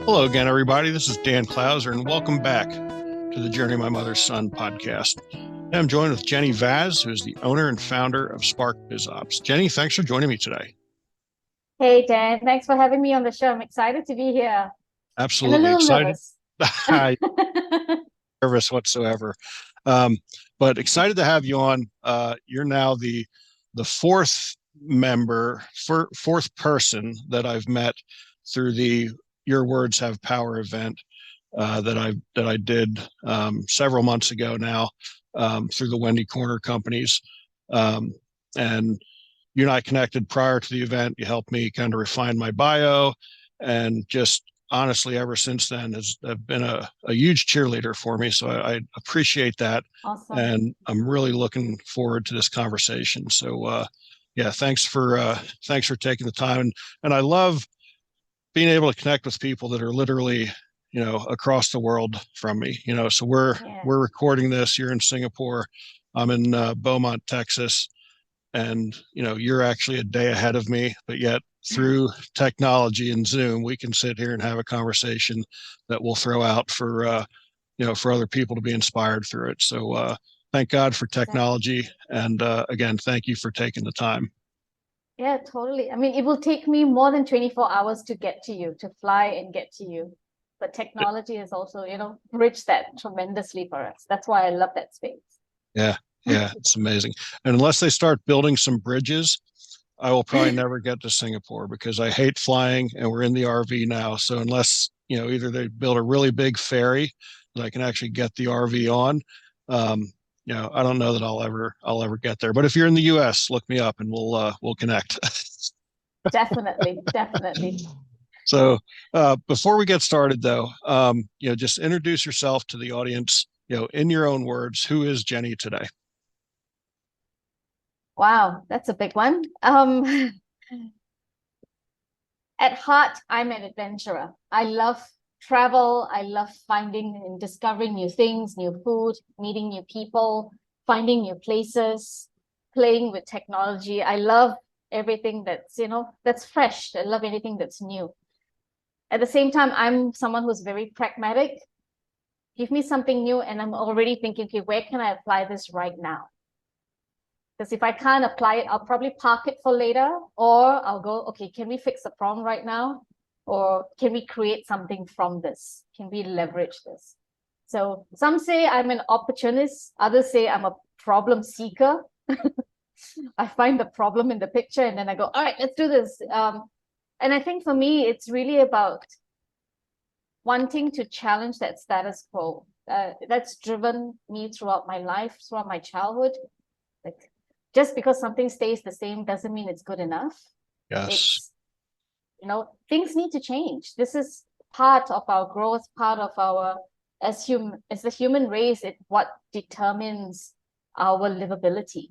Hello again, everybody. This is Dan Clouser, and welcome back to the Journey of My Mother's Son podcast. I'm joined with Jenny Vaz, who is the owner and founder of Spark BizOps. Jenny, thanks for joining me today. Hey, Dan, thanks for having me on the show. I'm excited to be here and a Absolutely little excited. nervous. Not nervous whatsoever, um, but excited to have you on. You're now the fourth person that I've met through the Your Words Have Power event that I did several months ago now through the Wendy Corner companies. Um, and you and I connected prior to the event. You helped me kind of refine my bio, and just honestly, ever since then, has have been a huge cheerleader for me. So I appreciate that, Awesome. and I'm really looking forward to this conversation. So yeah, thanks for taking the time, and I love being able to connect with people that are literally across the world from me. So we're Yeah. we're recording this. You're in Singapore. I'm in Beaumont, Texas, and you're actually a day ahead of me, but yet through technology and Zoom we can sit here and have a conversation that we'll throw out for other people to be inspired through it. So thank God for Exactly. technology, and again, thank you for taking the time. Yeah, totally. I mean, it will take me more than 24 hours to get to you, to fly and get to you. But technology has also, bridged that tremendously for us. That's why I love that space. Yeah, yeah, it's amazing. And unless they start building some bridges, I will probably never get to Singapore because I hate flying, and we're in the RV now. So unless, either they build a really big ferry that I can actually get the RV on, um, I don't know that I'll ever get there. But if you're in the US, look me up and we'll connect. Definitely, definitely. So before we get started though, just introduce yourself to the audience, in your own words. Who is Jenny today? Wow, that's a big one. At heart, I'm an adventurer. I love travel. I love finding and discovering new things, new food, meeting new people, finding new places, playing with technology. I love everything that's fresh. I love anything that's new. At the same time, I'm someone who's very pragmatic. Give me something new, and I'm already thinking, okay, where can I apply this right now? Because if I can't apply it, I'll probably park it for later, or I'll go, okay, can we fix the problem right now? Or can we create something from this? Can we leverage this? So some say I'm an opportunist, others say I'm a problem seeker. I find the problem in the picture and then I go, all right, let's do this. And I think for me, it's really about wanting to challenge that status quo. That's driven me throughout my life, throughout my childhood. Like, just because something stays the same doesn't mean it's good enough. Yes. It's, things need to change. This is part of our growth, part of our, as the human race, it what determines our livability,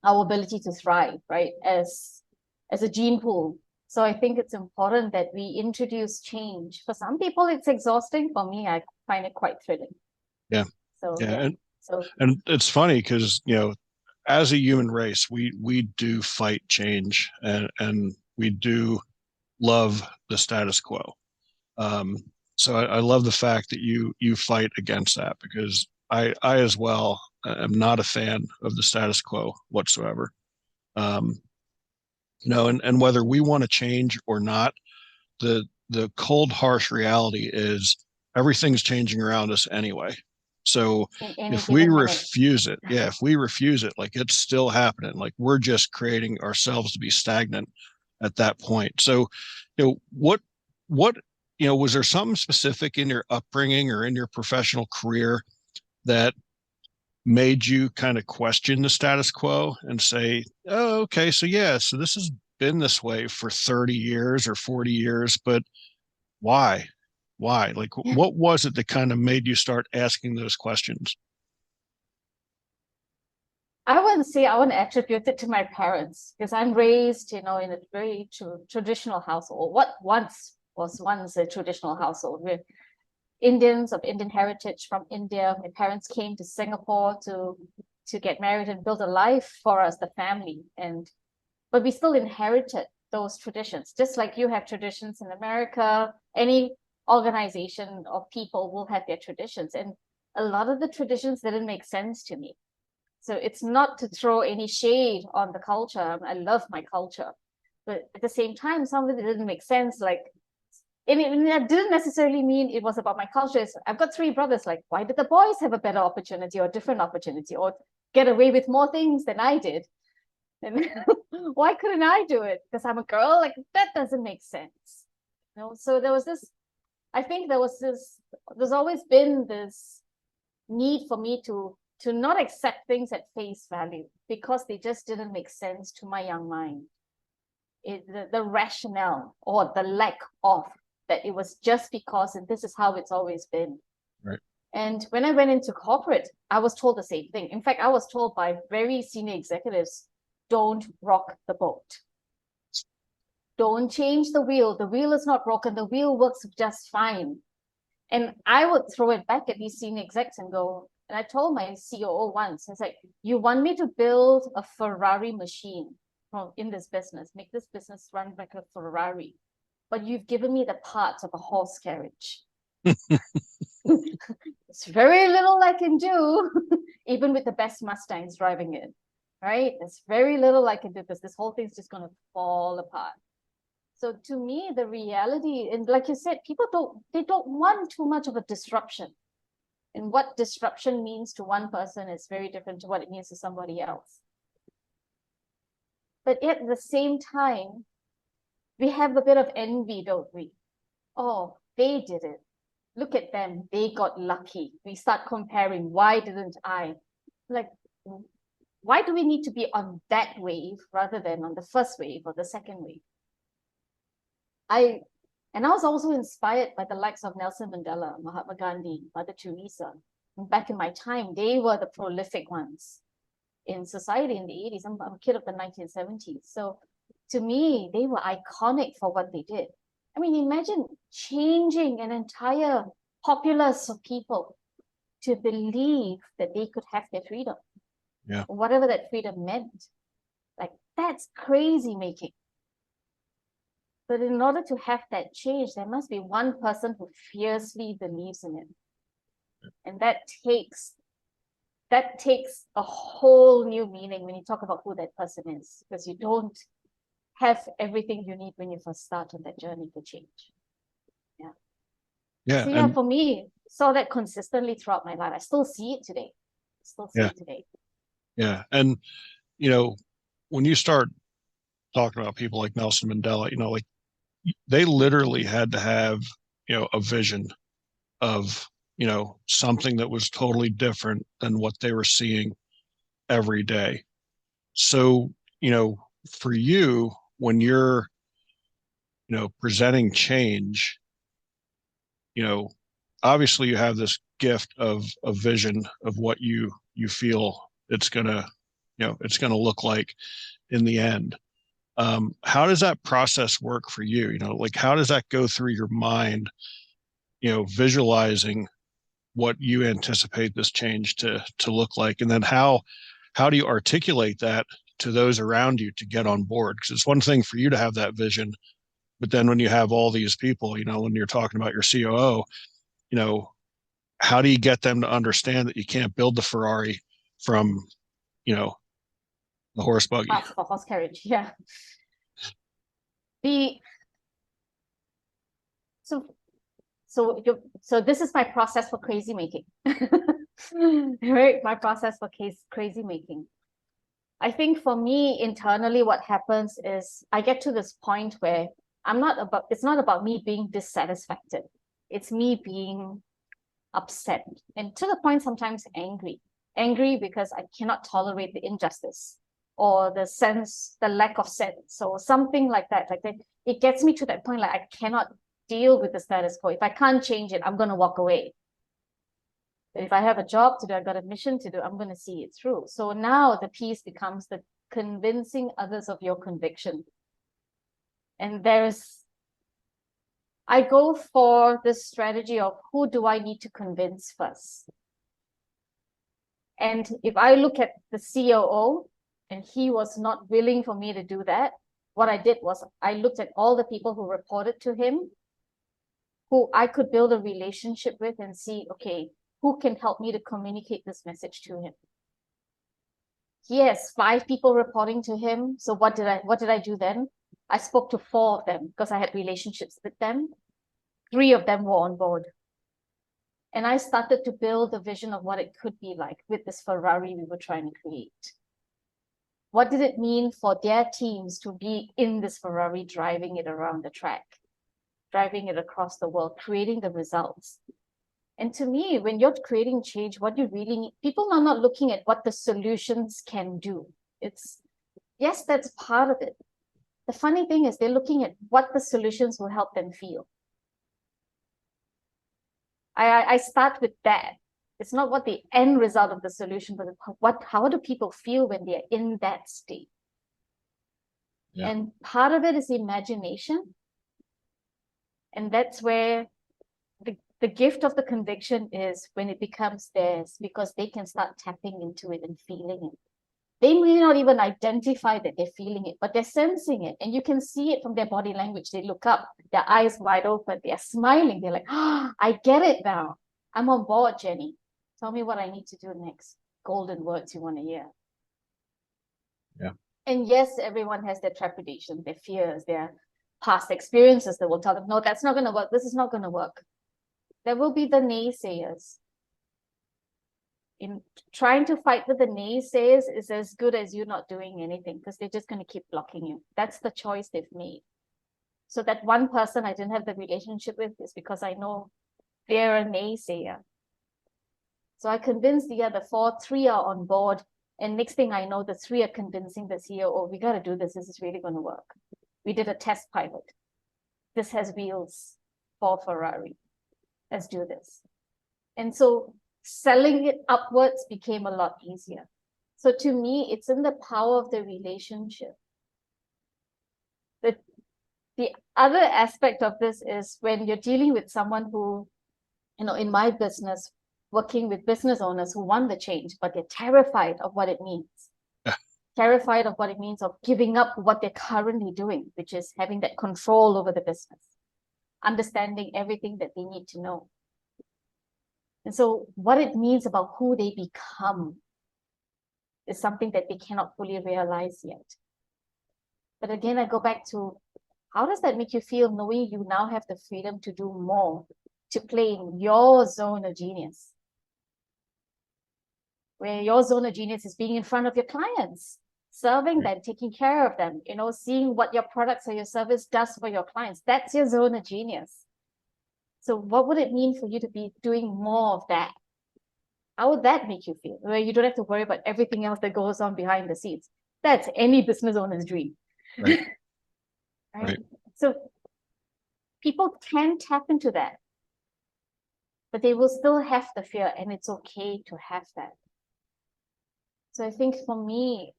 our ability to thrive, right? As a gene pool. So I think it's important that we introduce change. For some people, it's exhausting. For me, I find it quite thrilling. Yeah. So Yeah. yeah. And So and it's funny because as a human race, we do fight change, and we do love the status quo. Um, so I love the fact that you fight against that, because I as well am not a fan of the status quo whatsoever. Um, and whether we want to change or not, the cold harsh reality is everything's changing around us anyway. So in any if we given minute. refuse it, yeah, if we refuse it, like, it's still happening. Like, we're just creating ourselves to be stagnant at that point. So, what was there something specific in your upbringing or in your professional career that made you kind of question the status quo and say, oh, okay, so yeah, so this has been this way for 30 years or 40 years, but why? Why? Like, what was it that kind of made you start asking those questions? I wouldn't say I want to attribute it to my parents because I'm raised, in a very traditional household. What once a traditional household. We're Indians of Indian heritage from India. My parents came to Singapore to get married and build a life for us, the family. But we still inherited those traditions, just like you have traditions in America. Any organization or people will have their traditions, and a lot of the traditions didn't make sense to me. So it's not to throw any shade on the culture. I love my culture, but at the same time, some of it didn't make sense. Like, and it didn't necessarily mean it was about my culture. I've got three brothers. Like, why did the boys have a better opportunity or different opportunity or get away with more things than I did? And why couldn't I do it? Because I'm a girl? Like, that doesn't make sense. You know, so there was this, I think there's always been this need for me to not accept things at face value because they just didn't make sense to my young mind. The rationale or the lack of that it was just because, and this is how it's always been. Right. And when I went into corporate, I was told the same thing. In fact, I was told by very senior executives, don't rock the boat. Don't change the wheel. The wheel is not broken. The wheel works just fine. And I would throw it back at these senior execs and go, and I told my COO once, I was like, you want me to build a Ferrari machine in this business, make this business run like a Ferrari, but you've given me the parts of a horse carriage. It's very little I can do, even with the best Mustangs driving it, right? There's very little I can do because this whole thing's just going to fall apart. So to me, the reality, and like you said, people don't want too much of a disruption. And what disruption means to one person is very different to what it means to somebody else. But yet at the same time, we have a bit of envy, don't we? Oh, they did it. Look at them. They got lucky. We start comparing. Why didn't I? Like, why do we need to be on that wave rather than on the first wave or the second wave? I was also inspired by the likes of Nelson Mandela, Mahatma Gandhi, Mother Teresa. And back in my time, they were the prolific ones in society in the 80s. I'm a kid of the 1970s. So to me, they were iconic for what they did. I mean, imagine changing an entire populace of people to believe that they could have their freedom. Yeah. Whatever that freedom meant. Like, that's crazy making. But in order to have that change, there must be one person who fiercely believes in it. And that takes a whole new meaning when you talk about who that person is, because you don't have everything you need when you first start on that journey to change. Yeah. Yeah. So yeah, for me, saw that consistently throughout my life. I still see it today. Yeah. And, you know, when you start talking about people like Nelson Mandela, you know, like they literally had to have, you know, a vision of, you know, something that was totally different than what they were seeing every day. So, you know, for you, when you're, you know, presenting change, you know, obviously you have this gift of a vision of what you feel it's gonna, you know, it's gonna look like in the end. How does that process work for you? You know, like how does that go through your mind, you know, visualizing what you anticipate this change to look like, and then how do you articulate that to those around you to get on board? Because it's one thing for you to have that vision, but then when you have all these people, you know, when you're talking about your COO, you know, how do you get them to understand that you can't build the Ferrari from, you know, the horse buggy? The horse carriage, yeah. The so this is my process for crazy making. Right, my process for crazy making. I think for me internally, what happens is I get to this point where it's not about me being dissatisfied. It's me being upset and to the point sometimes angry because I cannot tolerate the injustice or the lack of sense or something like that. Like that, it gets me to that point. Like I cannot deal with the status quo. If I can't change it, I'm going to walk away. But if I have a job to do, I've got a mission to do, I'm going to see it through. So now the piece becomes the convincing others of your conviction. And I go for this strategy of who do I need to convince first? And if I look at the COO and he was not willing for me to do that, what I did was I looked at all the people who reported to him. who I could build a relationship with and see, okay, who can help me to communicate this message to him. He has 5 people reporting to him. So what did I do then? I spoke to 4 of them because I had relationships with them. 3 of them were on board. And I started to build a vision of what it could be like with this Ferrari we were trying to create. What did it mean for their teams to be in this Ferrari, driving it around the track, driving it across the world, creating the results? And to me, when you're creating change, what you really need, people are not looking at what the solutions can do. It's, yes, that's part of it. The funny thing is they're looking at what the solutions will help them feel. I start with that. It's not what the end result of the solution, but how do people feel when they're in that state? Yeah. And part of it is imagination. And that's where the gift of the conviction is when it becomes theirs, because they can start tapping into it and feeling it. They may not even identify that they're feeling it, but they're sensing it. And you can see it from their body language. They look up, their eyes wide open, they're smiling. They're like, oh, I get it now. I'm on board, Jenny. Tell me what I need to do next. Golden words you want to hear. Yeah. And yes, everyone has their trepidation, their fears, their past experiences that will tell them, no, that's not going to work. This is not going to work. There will be the naysayers. In trying to fight with the naysayers is as good as you not doing anything, because they're just going to keep blocking you. That's the choice they've made. So that one person I didn't have the relationship with is because I know they're a naysayer. So I convinced the other 4, 3 are on board. And next thing I know, the 3 are convincing the CEO, oh, we got to do this. This is really going to work. We did a test pilot. This has wheels for Ferrari. Let's do this. And so selling it upwards became a lot easier. So to me, it's in the power of the relationship. The other aspect of this is when you're dealing with someone who, in my business, working with business owners who want the change, but they're terrified of what it means. Yeah. Terrified of what it means of giving up what they're currently doing, which is having that control over the business, understanding everything that they need to know. And so what it means about who they become is something that they cannot fully realize yet. But again, I go back to, how does that make you feel knowing you now have the freedom to do more, to play in your zone of genius? Where your zone of genius is being in front of your clients, serving them, taking care of them, seeing what your products or your service does for your clients. That's your zone of genius. So what would it mean for you to be doing more of that? How would that make you feel? Where you don't have to worry about everything else that goes on behind the scenes. That's any business owner's dream. Right. Right. So people can tap into that, but they will still have the fear, and it's okay to have that. So I think for me,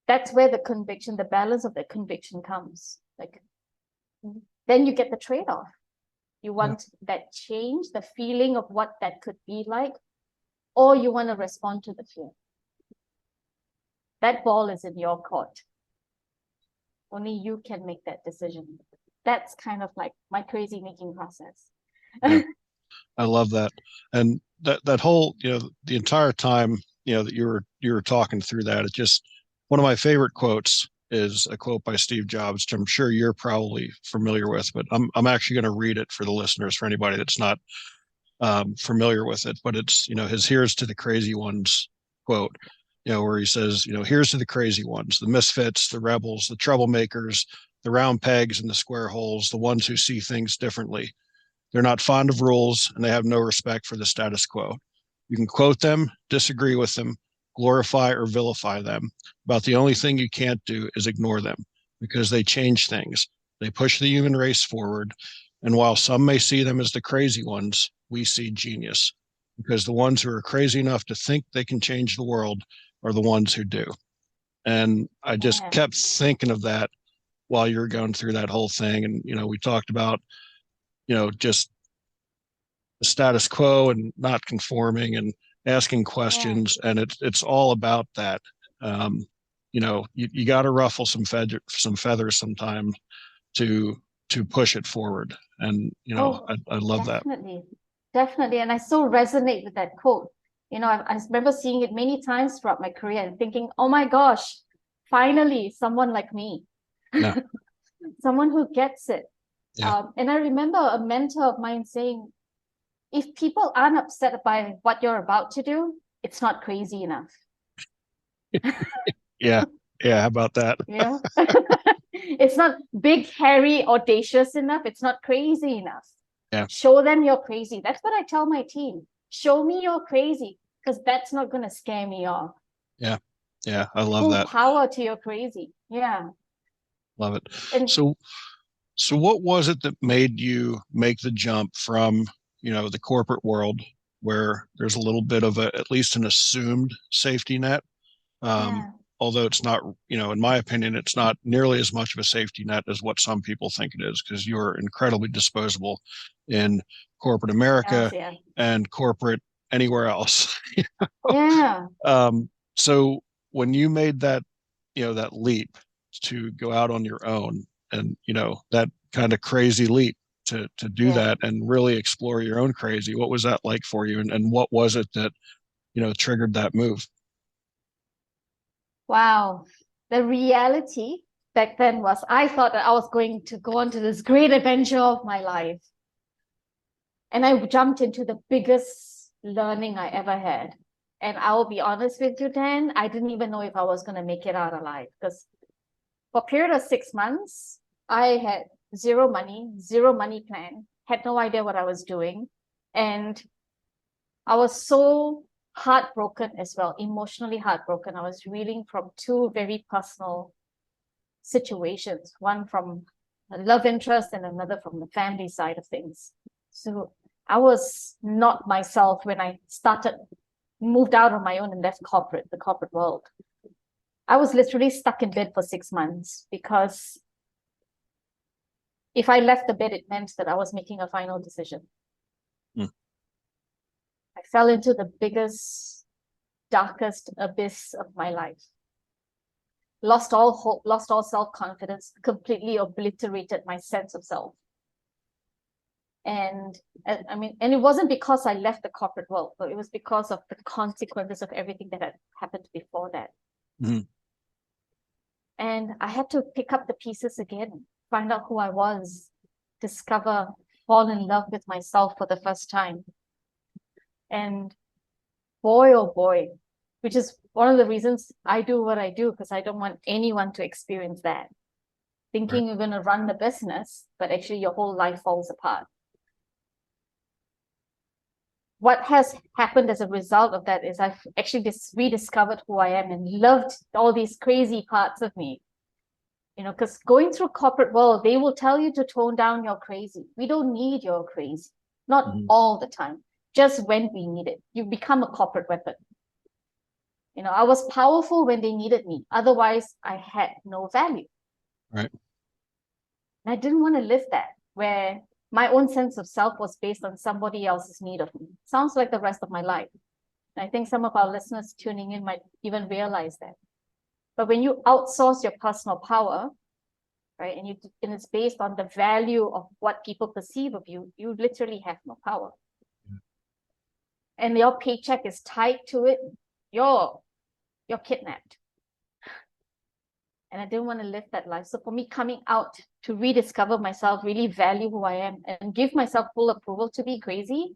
that's where the conviction, the balance of the conviction comes. Like, then you get the trade-off. You want that change, the feeling of what that could be like, or you want to respond to the fear. That ball is in your court. Only you can make that decision. That's kind of like my crazy making process. Yeah, I love that. And that whole, the entire time, that you were talking through that, it's just one of my favorite quotes is a quote by Steve Jobs, which I'm sure you're probably familiar with, but I'm actually going to read it for the listeners, for anybody that's not familiar with it. But it's, his "Here's to the crazy ones" quote, where he says, "Here's to the crazy ones, the misfits, the rebels, the troublemakers, the round pegs and the square holes, the ones who see things differently. They're not fond of rules, and they have no respect for the status quo. You can quote them, disagree with them, glorify or vilify them. About the only thing you can't do is ignore them, because they change things. They push the human race forward. And while some may see them as the crazy ones, we see genius, because the ones who are crazy enough to think they can change the world are the ones who do." And I just kept thinking of that while you were going through that whole thing. And, we talked about, just the status quo and not conforming and asking questions. And it's all about that. You got to ruffle some feathers sometimes to to push it forward. And, you know, Oh, I love that. definitely. Definitely. And I so resonate with that quote. You know, I remember seeing it many times throughout my career and thinking, oh my gosh, finally, someone like me, Yeah. someone who gets it. Yeah. And I remember a mentor of mine saying, if people aren't upset by what you're about to do, it's not crazy enough. Yeah. Yeah. How about that? You know, it's not big, hairy, audacious enough. It's not crazy enough. Yeah. Show them you're crazy. That's what I tell my team. Show me you're crazy, because that's not going to scare me off. Yeah. Yeah. I love Full that. power to your crazy. Yeah. Love it. And So what was it that made you make the jump from, you know, the corporate world where there's a little bit of a, at least an assumed safety net? Um, yeah, although it's not, you know, in my opinion, it's not nearly as much of a safety net as what some people think it is, because you're incredibly disposable in corporate America else, yeah. and corporate anywhere else. Yeah. So when you made that, you know, that leap to go out on your own, and, you know, that kind of crazy leap to do Yeah. that and really explore your own crazy, what was that like for you? And what was it that, you know, triggered that move? Wow. The reality back then was I thought that I was going to go on to this great adventure of my life. And I jumped into the biggest learning I ever had. And I will be honest with you, Dan, I didn't even know if I was going to make it out alive, because for a period of 6 months, I had zero money plan, had no idea what I was doing. And I was so heartbroken as well, emotionally heartbroken. I was reeling from two very personal situations, one from a love interest and another from the family side of things. So I was not myself when I moved out on my own and left the corporate world. I was literally stuck in bed for 6 months, because if I left the bed, it meant that I was making a final decision. Hmm. I fell into the biggest, darkest abyss of my life. Lost all hope, lost all self-confidence, completely obliterated my sense of self. And I mean, and it wasn't because I left the corporate world, but it was because of the consequences of everything that had happened before that. Mhm. And I had to pick up the pieces again, find out who I was, discover, fall in love with myself for the first time. And boy, oh boy, which is one of the reasons I do what I do, because I don't want anyone to experience that. Right. Thinking you're going to run the business, but actually your whole life falls apart. What has happened as a result of that is I've actually rediscovered who I am and loved all these crazy parts of me. You know, because going through corporate world, they will tell you to tone down your crazy. We don't need your crazy, not Mhm. all the time, just when we need it. You become a corporate weapon. You know, I was powerful when they needed me. Otherwise, I had no value. Right. And I didn't want to live that, where my own sense of self was based on somebody else's need of me. Sounds like the rest of my life. And I think some of our listeners tuning in might even realize that. But when you outsource your personal power, right, and it's based on the value of what people perceive of you, you literally have no power. Yeah. And your paycheck is tied to it, you're kidnapped. And I didn't want to live that life. So for me, coming out to rediscover myself, really value who I am, and give myself full approval to be crazy,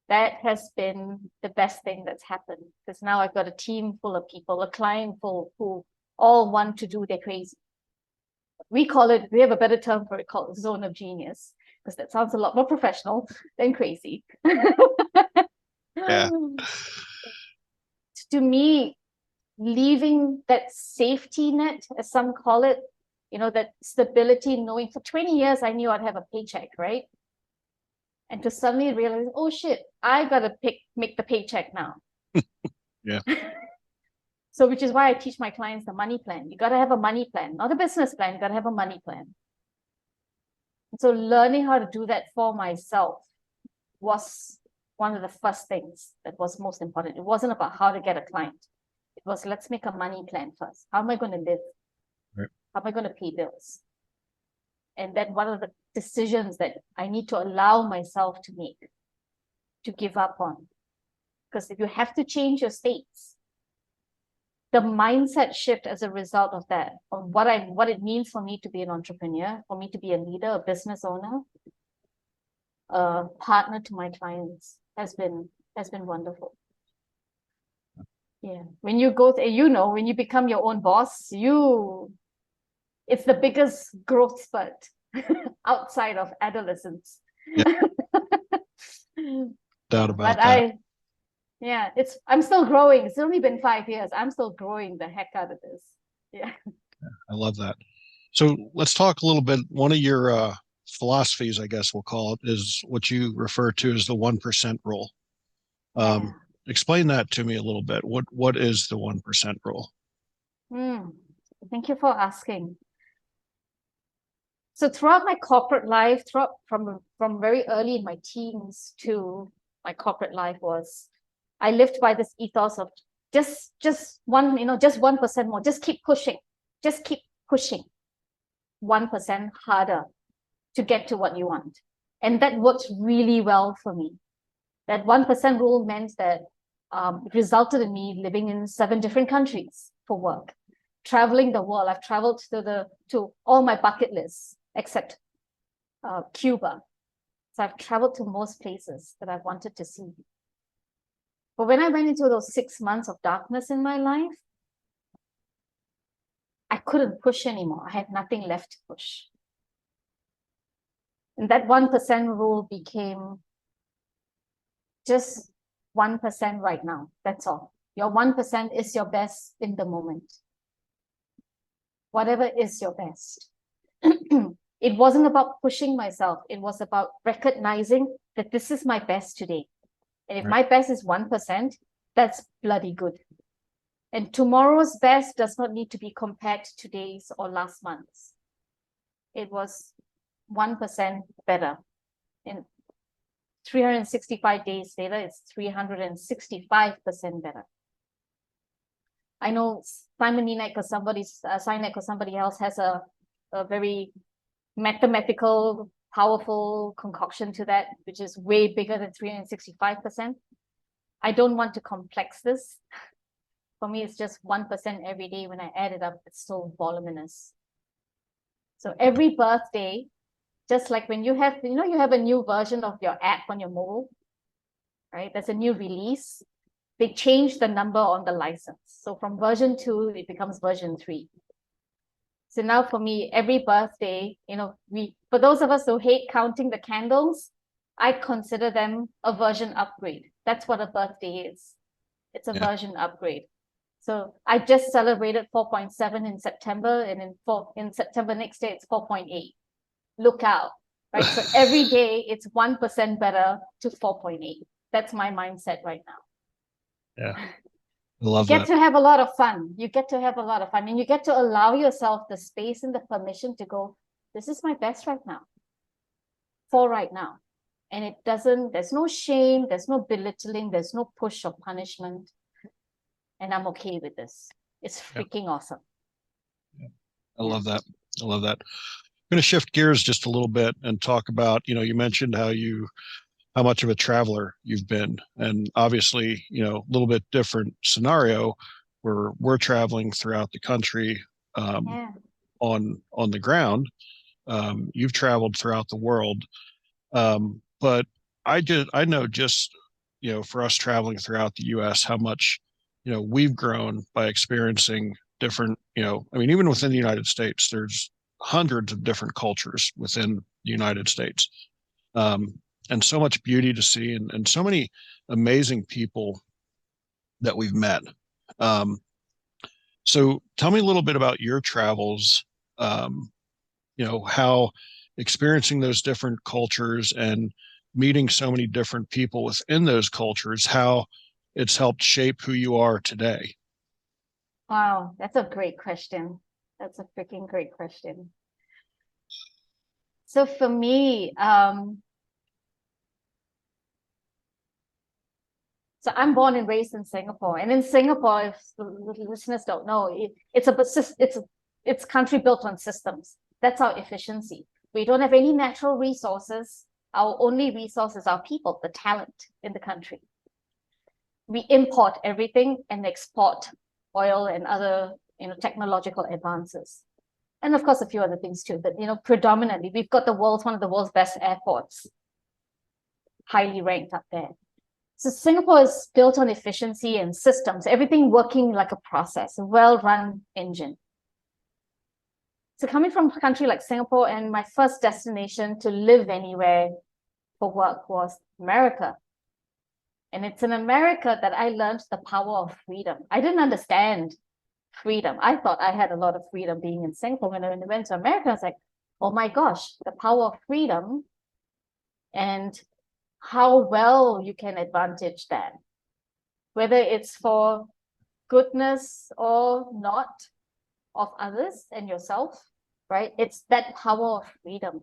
that has been the best thing that's happened. Because now I've got a team full of people, a client full, who all want to do their crazy. We have a better term for it called zone of genius, because that sounds a lot more professional than crazy. Yeah. To me, leaving that safety net, as some call it, you know, that stability, knowing for 20 years I knew I'd have a paycheck, right? And to suddenly realize, oh shit, I gotta make the paycheck now. Yeah. So which is why I teach my clients the money plan. You gotta have a money plan, not a business plan, you gotta have a money plan. And so learning how to do that for myself was one of the first things that was most important. It wasn't about how to get a client. It was, let's make a money plan first. How am I going to live? Right. How am I going to pay bills? And then what are the decisions that I need to allow myself to make, to give up on? Because if you have to change your states, the mindset shift as a result of that, of what it means for me to be an entrepreneur, for me to be a leader, a business owner, a partner to my clients, has been wonderful. Yeah, when you go, when you become your own boss, it's the biggest growth spurt outside of adolescence. Yeah, doubt about But that. I'm still growing. It's only been 5 years. I'm still growing the heck out of this. Yeah. I love that. So let's talk a little bit. One of your philosophies, I guess we'll call it, is what you refer to as the 1% rule. Yeah. Explain that to me a little bit. What is the 1% rule? Thank you for asking. So throughout my corporate life, from very early in my teens to my corporate life, I lived by this ethos of just 1% more, just keep pushing, 1% harder to get to what you want. And that worked really well for me. That 1% rule meant that it resulted in me living in 7 different countries for work, traveling the world. I've traveled to all my bucket lists except Cuba. So I've traveled to most places that I've wanted to see. But when I went into those 6 months of darkness in my life, I couldn't push anymore. I had nothing left to push. And that 1% rule became just 1% right now. That's all. Your 1% is your best in the moment. Whatever is your best. It wasn't about pushing myself. It was about recognizing that this is my best today. And if my best is 1%, that's bloody good. And tomorrow's best does not need to be compared to today's or last month's. It was 1% better. And 365 days later, it's 365% better. I know Simon Sinek or somebody else has a very mathematical, powerful concoction to that, which is way bigger than 365%. I don't want to complex this. For me, it's just 1% every day. When I add it up, it's still voluminous. So every birthday, just like when you have a new version of your app on your mobile, right? There's a new release. They change the number on the license. So from version 2, it becomes version 3. So now for me, every birthday, for those of us who hate counting the candles, I consider them a version upgrade. That's what a birthday is. It's a version upgrade. So I just celebrated 4.7 in September, and in September next day, it's 4.8. Look out, right? So every day it's 1% better to 4.8. That's my mindset right now. Yeah. I love that. You get to have a lot of fun. And you get to allow yourself the space and the permission to go, this is my best right now. For right now. And there's no shame, there's no belittling, there's no push or punishment. And I'm okay with this. It's freaking awesome. Yeah. I love that. I'm going to shift gears just a little bit and talk about, you mentioned how much of a traveler you've been, and obviously, a little bit different scenario where we're traveling throughout the country on the ground. You've traveled throughout the world. But I know just, for us traveling throughout the US, how much, we've grown by experiencing different, even within the United States, there's hundreds of different cultures within the United States. And so much beauty to see, and so many amazing people that we've met. So tell me a little bit about your travels, how experiencing those different cultures and meeting so many different people within those cultures, how it's helped shape who you are today. Wow, that's a great question. That's a freaking great question. So for me, so I'm born and raised in Singapore, and in Singapore, if the listeners don't know, it's country built on systems. That's our efficiency. We don't have any natural resources. Our only resources are people, the talent in the country. We import everything and export oil and other, technological advances. And of course, a few other things too, but, predominantly, we've got one of the world's best airports, highly ranked up there. So Singapore is built on efficiency and systems, everything working like a process, a well-run engine. So coming from a country like Singapore, and my first destination to live anywhere for work was America. And it's in America that I learned the power of freedom. I didn't understand freedom. I thought I had a lot of freedom being in Singapore. When I went to America, I was like, oh my gosh, the power of freedom and how well you can advantage that, whether it's for goodness or not of others and yourself, right? It's that power of freedom.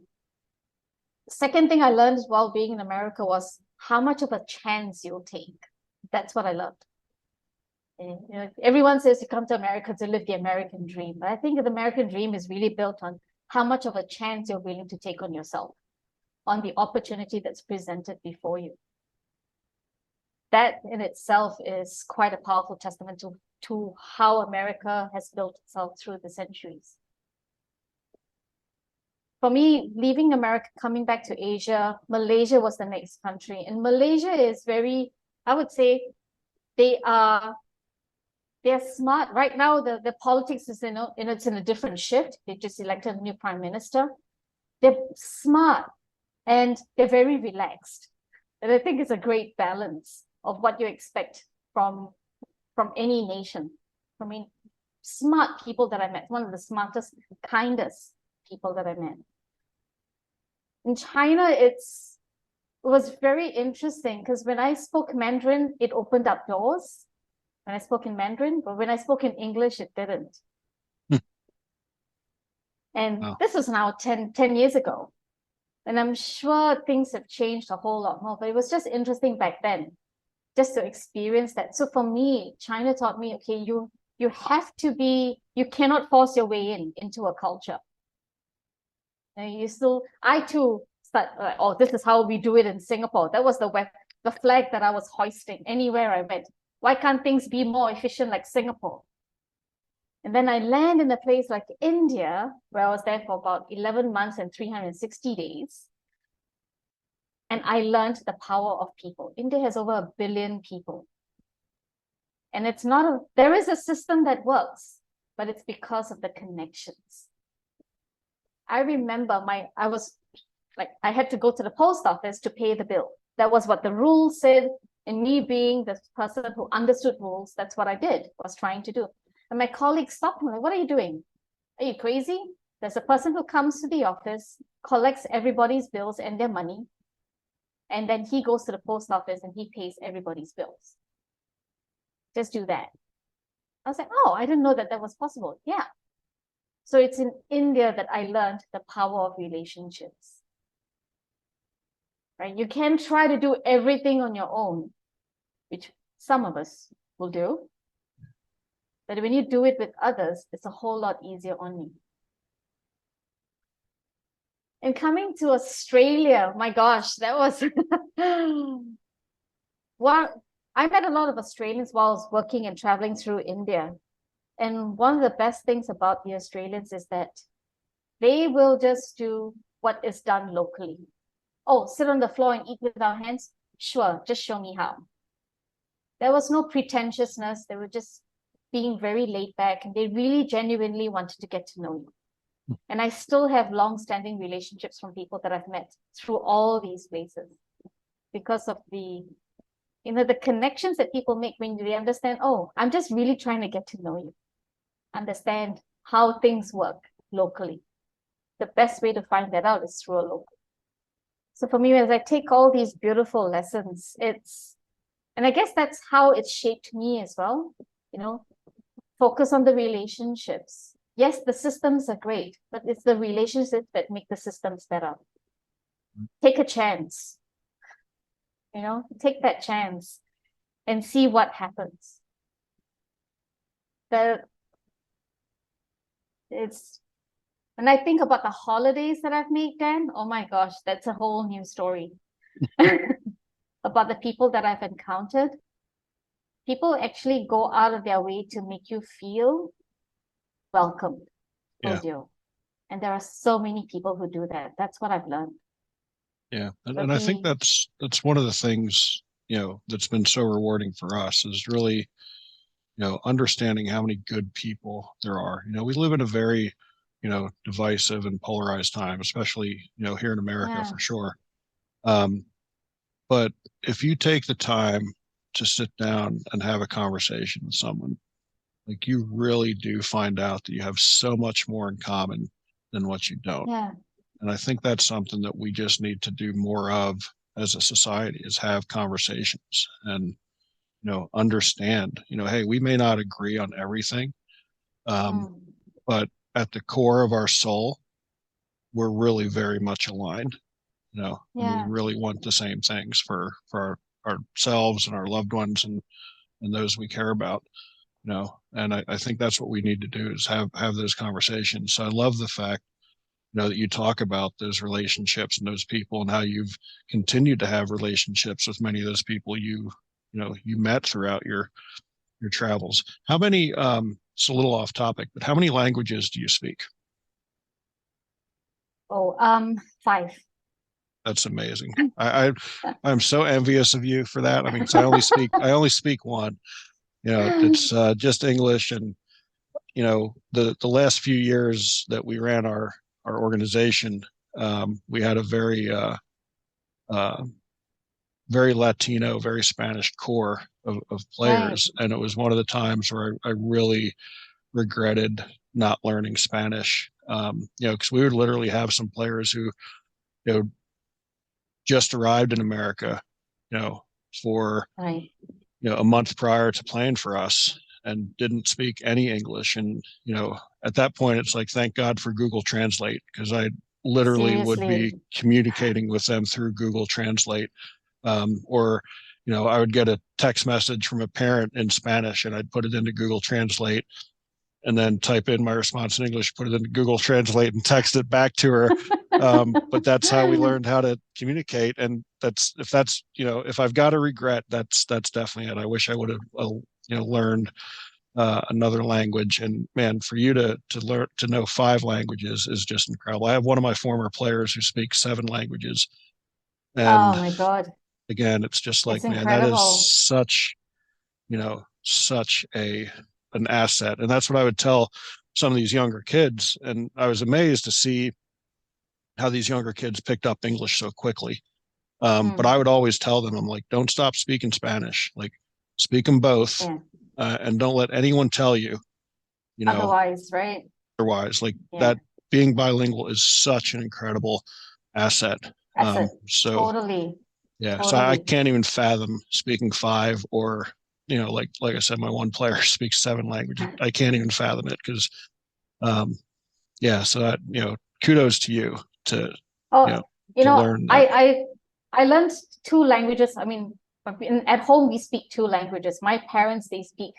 The second thing I learned while being in America was how much of a chance you'll take. That's what I learned. And, everyone says you come to America to live the American dream, but I think the American dream is really built on how much of a chance you're willing to take on yourself, on the opportunity that's presented before you. That in itself is quite a powerful testament to how America has built itself through the centuries. For me, leaving America, coming back to Asia, Malaysia was the next country. And Malaysia is very, I would say, they're smart. Right now, the politics is, it's in a different shift. They just elected a new prime minister. They're smart and they're very relaxed. And I think it's a great balance of what you expect from any nation. I mean, smart people that I met, one of the smartest, kindest people that I met. In China, it was very interesting because when I spoke Mandarin, it opened up doors. When I spoke in Mandarin, but when I spoke in English, it didn't. And this was now 10 years ago. And I'm sure things have changed a whole lot more, but it was just interesting back then, just to experience that. So for me, China taught me, okay, you have to be, you cannot force your way into a culture. And I too start, oh, this is how we do it in Singapore. That was the flag that I was hoisting anywhere I went. Why can't things be more efficient like Singapore? And then I land in a place like India, where I was there for about 11 months and 360 days. And I learned the power of people. India has over 1 billion people. And there is a system that works, but it's because of the connections. I remember I had to go to the post office to pay the bill. That was what the rules said. And me being the person who understood rules, that's what I was trying to do. And my colleagues stopped me, like, what are you doing? Are you crazy? There's a person who comes to the office, collects everybody's bills and their money, and then he goes to the post office and he pays everybody's bills. Just do that. I was like, oh, I didn't know that was possible. Yeah. So it's in India that I learned the power of relationships. Right? You can't try to do everything on your own, which some of us will do. But when you do it with others, it's a whole lot easier on you. And coming to Australia, my gosh, that was I met a lot of Australians while I was working and traveling through India. And one of the best things about the Australians is that they will just do what is done locally. Oh, sit on the floor and eat with our hands? Sure, just show me how. There was no pretentiousness. They were just being very laid back, and they really genuinely wanted to get to know you. And I still have long-standing relationships from people that I've met through all these places because of the connections that people make when they understand, oh, I'm just really trying to get to know you, understand how things work locally. The best way to find that out is through a local. So for me, as I take all these beautiful lessons, and I guess that's how it shaped me as well, focus on the relationships. Yes, the systems are great, but it's the relationships that make the systems better. Take a chance, take that chance and see what happens. It's When I think about the holidays that I've made, Dan, oh my gosh, that's a whole new story. About the people that I've encountered. People actually go out of their way to make you feel welcomed. Oh Yeah. dear. And there are so many people who do that. That's what I've learned. Yeah. But And I think we, that's one of the things, that's been so rewarding for us is really, understanding how many good people there are. We live in a very, divisive and polarized time, especially, here in America yeah, for sure. Um, but if you take the time to sit down and have a conversation with someone, like you really do find out that you have so much more in common than what you don't. yeah, And I think that's something that we just need to do more of as a society is have conversations and, understand, hey, we may not agree on everything, um, mm, but at the core of our soul, we're really very much aligned, and we yeah. really want the same things for ourselves and our loved ones and those we care about, and I think that's what we need to do is have those conversations. So I love the fact that you talk about those relationships and those people and how you've continued to have relationships with many of those people you met throughout your travels. How many it's a little off topic, but how many languages do you speak? Oh, five. That's amazing. I'm so envious of you for that. I mean, because I only speak one. It's just English, and the last few years that we ran our organization, we had a uh, very Latino, very Spanish core of Right. players, and it was one of the times where I really regretted not learning Spanish. Because we would literally have some players who you know just arrived in America, you know, for Right. a month prior to playing for us and didn't speak any English. And at that point, it's like thank God for Google Translate because I literally would Seriously. be communicating with them through Google Translate. Or I would get a text message from a parent in Spanish and I'd put it into Google Translate and then type in my response in English, put it into Google Translate, and text it back to her. But that's how we learned how to communicate. And if I've got a regret, that's definitely it. I wish I would have learned another language. And man, for you to learn to know five languages is just incredible. I have one of my former players who speaks seven languages, Oh and my God. again, it's just It's like, man, that is incredible. such an asset. And that's what I would tell some of these younger kids. And I was amazed to see how these younger kids picked up English so quickly. But I Mm, would always tell them, I'm like, don't stop speaking Spanish. Like, speak them both, yeah. and don't let anyone tell you, you know, Otherwise, right? otherwise. Like Yeah. that being bilingual is such an incredible asset. That's it. So Totally. yeah, so I Totally. can't even fathom speaking five or like I said, my one player speaks seven languages. I can't even fathom it because um, yeah. So that kudos to you to you Oh, know you to know, learn that. I learned two languages. I mean, at home we speak two languages. My parents, they speak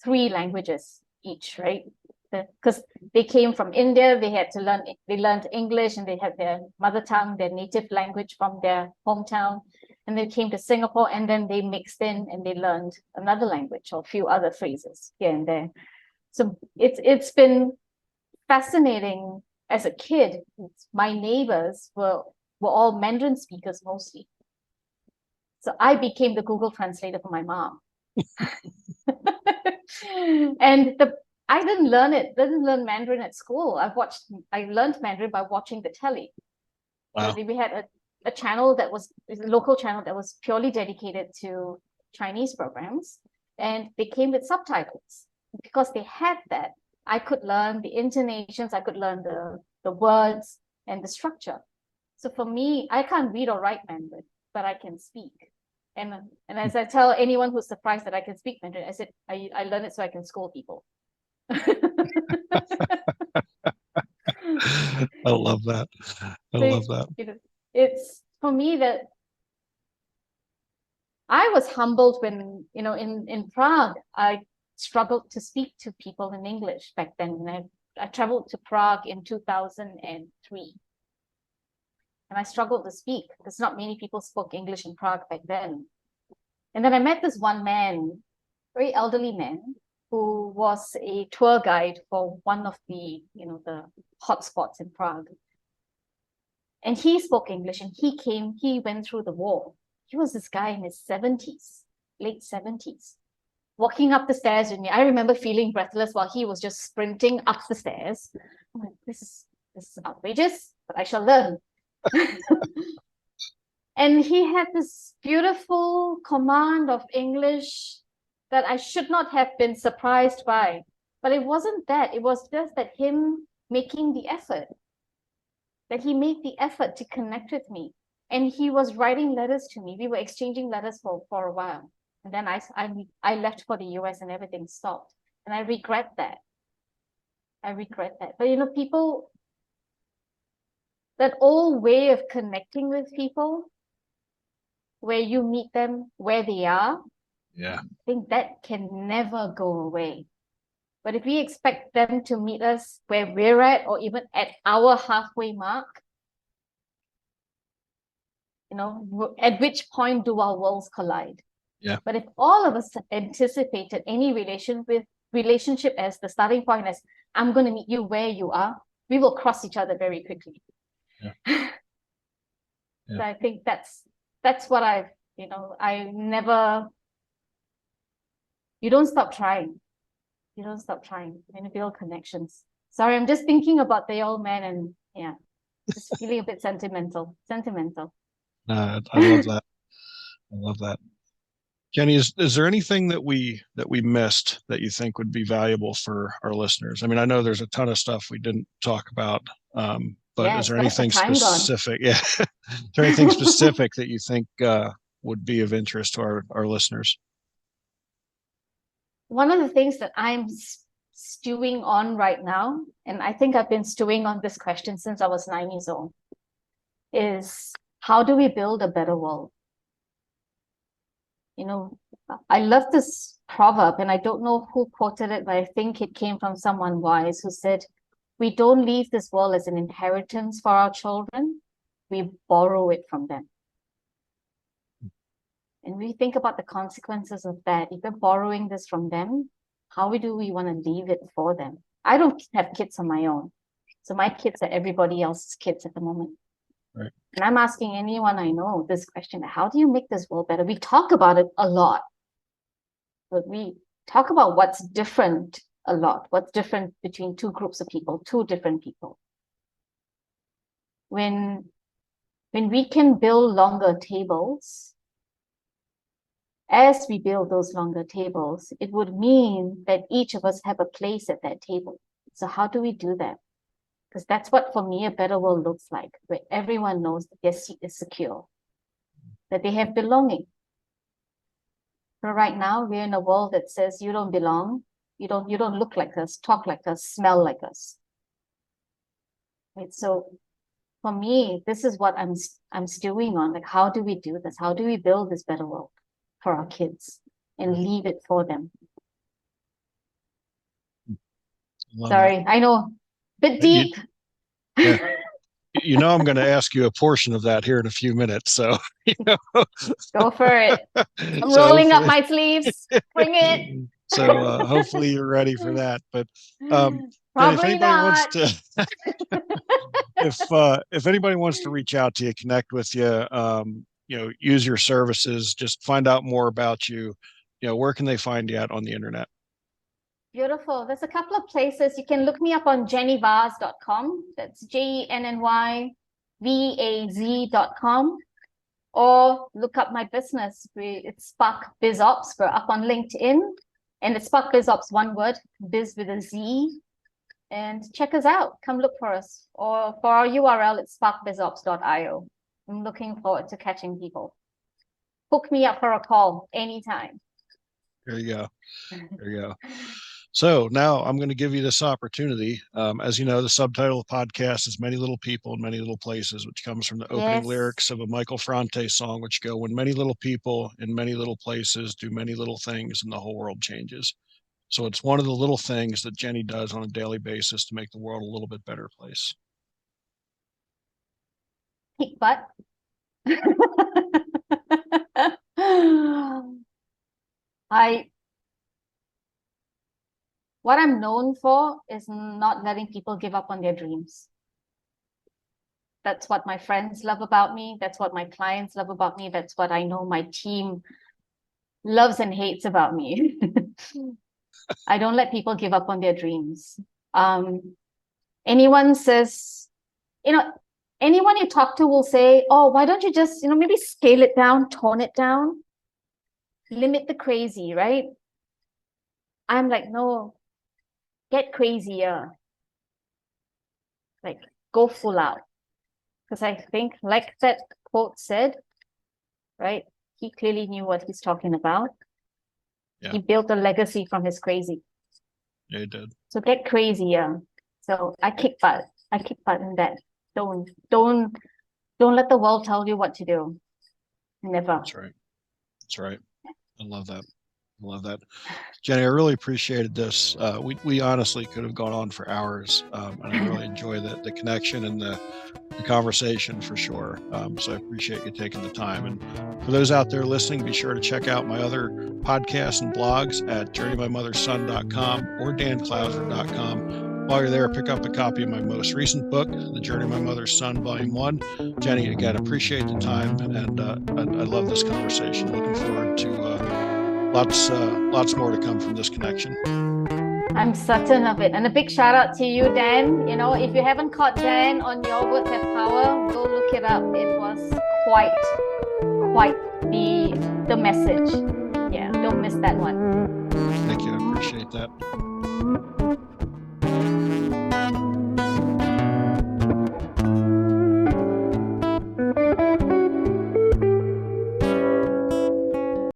three languages each, right? Because they came from India, they learned English and they had their mother tongue, their native language from their hometown. And they came to Singapore and then they mixed in and they learned another language or a few other phrases here and there. So it's been fascinating as a kid. My neighbors were all Mandarin speakers mostly. So I became the Google translator for my mom. And I didn't learn Mandarin at school. I learned Mandarin by watching the telly. So Wow. we had a channel that was a local channel that was purely dedicated to Chinese programs, and they came with subtitles. Because they had that, I could learn the intonations, I could learn the words and the structure. So for me, I can't read or write Mandarin, but I can speak. And and as I tell anyone who's surprised that I can speak Mandarin, I said I learned it so I can scold people. I love that. I So love that. you know, it's for me that I was humbled when, in Prague, I struggled to speak to people in English back then. And I traveled to Prague in 2003. And I struggled to speak because not many people spoke English in Prague back then. And then I met this one man, very elderly man, who was a tour guide for one of the, the hotspots in Prague. And he spoke English and he went through the war. He was this guy in his 70s, late 70s, walking up the stairs with me. I remember feeling breathless while he was just sprinting up the stairs. I'm like, this is outrageous, but I shall learn. And he had this beautiful command of English that I should not have been surprised by. But it wasn't that. It was just that him making the effort, that he made the effort to connect with me. And he was writing letters to me. We were exchanging letters for a while. And then I left for the US and everything stopped. And I regret that. I regret that. But people, that old way of connecting with people, where you meet them where they are, Yeah. I think that can never go away. But if we expect them to meet us where we're at, or even at our halfway mark, at which point do our worlds collide? Yeah. But if all of us anticipated any relationship as the starting point, as I'm going to meet you where you are, we will cross each other very quickly. Yeah. Yeah. So I think that's what you don't stop trying. You don't stop trying and build connections. Sorry, I'm just thinking about the old man and just feeling a bit sentimental. I love that. I love that. Jenny, is there anything that we missed that you think would be valuable for our listeners? I mean, I know there's a ton of stuff we didn't talk about, but is there anything specific? Yeah, is there anything specific that you think would be of interest to our listeners? One of the things that I'm stewing on right now, and I think I've been stewing on this question since I was 9 years old, is how do we build a better world? I love this proverb, and I don't know who quoted it, but I think it came from someone wise who said, we don't leave this world as an inheritance for our children, we borrow it from them. And we think about the consequences of that. If we're borrowing this from them, how do we want to leave it for them? I don't have kids on my own. So my kids are everybody else's kids at the moment. Right. And I'm asking anyone I know this question, how do you make this world better? We talk about it a lot, but we talk about what's different a lot. What's different between two groups of people, two different people. When we can build longer tables, as we build those longer tables, it would mean that each of us have a place at that table. So how do we do that? Because that's what, for me, a better world looks like, where everyone knows that their seat is secure, that they have belonging. But right now, we're in a world that says you don't belong, you don't look like us, talk like us, smell like us. Right? So for me, this is what I'm stewing on. Like, how do we do this? How do we build this better world for our kids and leave it for them? Sorry, that. I know, bit deep. Yeah. I'm going to ask you a portion of that here in a few minutes. So, go for it. I'm rolling up my sleeves. Bring it. So hopefully you're ready for that. But if anybody wants to, if anybody wants to reach out to you, connect with you, use your services, just find out more about you. Where can they find you at on the internet? Beautiful. There's a couple of places. You can look me up on jennyvaz.com. That's JennyVaz.com. Or look up my business. It's Spark Biz Ops. We're up on LinkedIn. And it's Spark Biz Ops, one word, biz with a Z. And check us out. Come look for us. Or for our URL, it's sparkbizops.io. I'm looking forward to catching people. Hook me up for a call anytime. There you go. There you go. So now I'm going to give you this opportunity. As you know, the subtitle of the podcast is Many Little People in Many Little Places, which comes from the opening lyrics of a Michael Franti song, which go, when many little people in many little places do many little things and the whole world changes. So it's one of the little things that Jenny does on a daily basis to make the world a little bit better place. Kick butt. What I'm known for is not letting people give up on their dreams. That's what my friends love about me. That's what my clients love about me. That's what I know my team loves and hates about me. I don't let people give up on their dreams. Anyone says, anyone you talk to will say, oh, why don't you just, maybe scale it down, tone it down, limit the crazy, right? I'm like, no, get crazier. Like, go full out. Because I think, like that quote said, right? He clearly knew what he's talking about. Yeah. He built a legacy from his crazy. Yeah, he did. So get crazier. So I kick butt. I kick butt in that. Don't let the world tell you what to do. Never. That's right. That's right. I love that. I love that. Jenny, I really appreciated this. We honestly could have gone on for hours, and I really enjoy the connection and the conversation for sure. So I appreciate you taking the time. And for those out there listening, be sure to check out my other podcasts and blogs at journeymymotherson.com or danclouser.com. While you're there, pick up a copy of my most recent book, The Journey of My Mother's Son, Volume 1. Jenny, again, appreciate the time, and I love this conversation. Looking forward to lots more to come from this connection. I'm certain of it. And a big shout out to you, Dan. If you haven't caught Dan on Your Words Have Power, go look it up. It was quite the message. Yeah, don't miss that one. Thank you. I appreciate that.